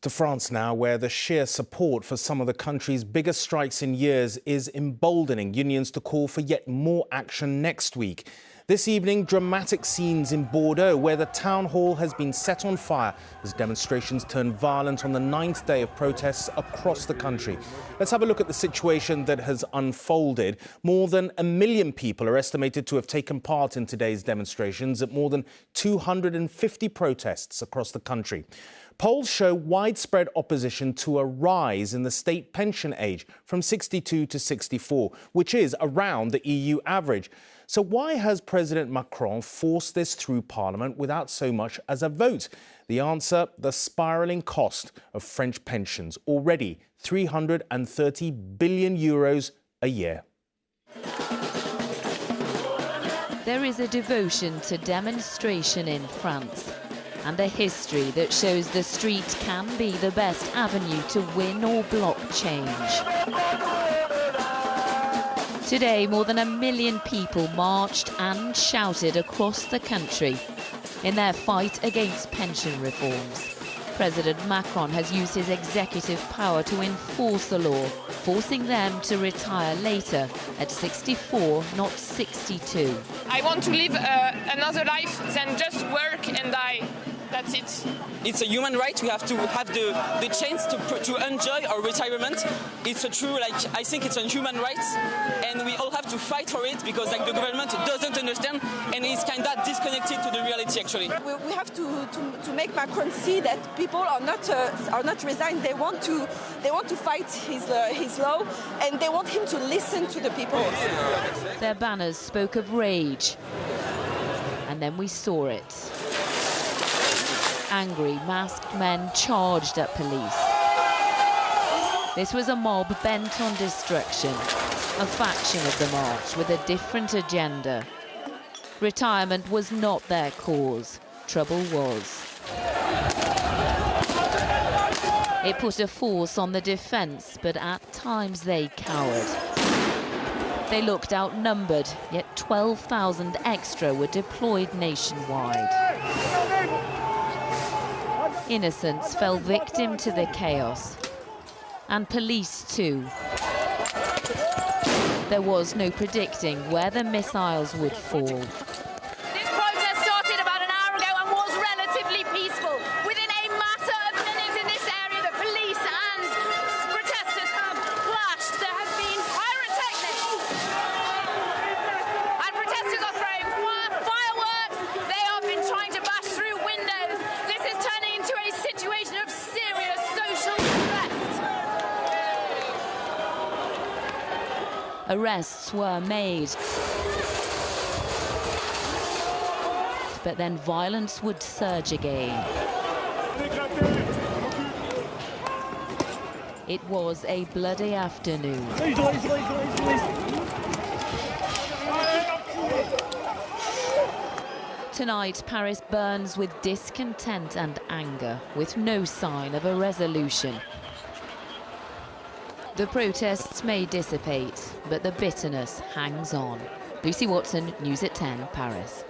To France now, where the sheer support for some of the country's biggest strikes in years is emboldening unions to call for yet more action next week. This evening, dramatic scenes in Bordeaux, where the town hall has been set on fire as demonstrations turn violent on the 9th day of protests across the country. Let's have a look at the situation that has unfolded. More than 1 million people are estimated to have taken part in today's demonstrations at more than 250 protests across the country. Polls show widespread opposition to a rise in the state pension age from 62 to 64, which is around the EU average. So why has President Macron forced this through Parliament without so much as a vote? The answer, the spiralling cost of French pensions, already 330 billion euros a year. There is a devotion to demonstration in France, and a history that shows the street can be the best avenue to win or block change. Today, more than 1 million people marched and shouted across the country in their fight against pension reforms. President Macron has used his executive power to enforce the law, forcing them to retire later at 64, not 62. I want to live another life than just work and die. That's it. It's a human right. We have to have the chance to enjoy our retirement. It's a true, I think it's a human right, and we all have to fight for it because the government doesn't understand and is kind of disconnected to the reality actually. We have to make Macron see that people are not resigned. They want to fight his law, and they want him to listen to the people. Their banners spoke of rage, and then we saw it. Angry, masked men charged at police. This was a mob bent on destruction, a faction of the march with a different agenda. Retirement was not their cause, trouble was. It put a force on the defence, but at times they cowered. They looked outnumbered, yet 12,000 extra were deployed nationwide. Innocents fell victim to the chaos, and police too. There was no predicting where the missiles would fall. This protest started about an hour ago and was relatively peaceful. Within a matter of minutes in this area, the police and protesters have clashed. There has been pyrotechnics, and protesters are throwing fireworks. They have been trying to bash through windows. This is turning into a situation of serious social unrest. Arrests were made, but then violence would surge again. It was a bloody afternoon. Tonight, Paris burns with discontent and anger, with no sign of a resolution. The protests may dissipate, but the bitterness hangs on. Lucy Watson, News at 10, Paris.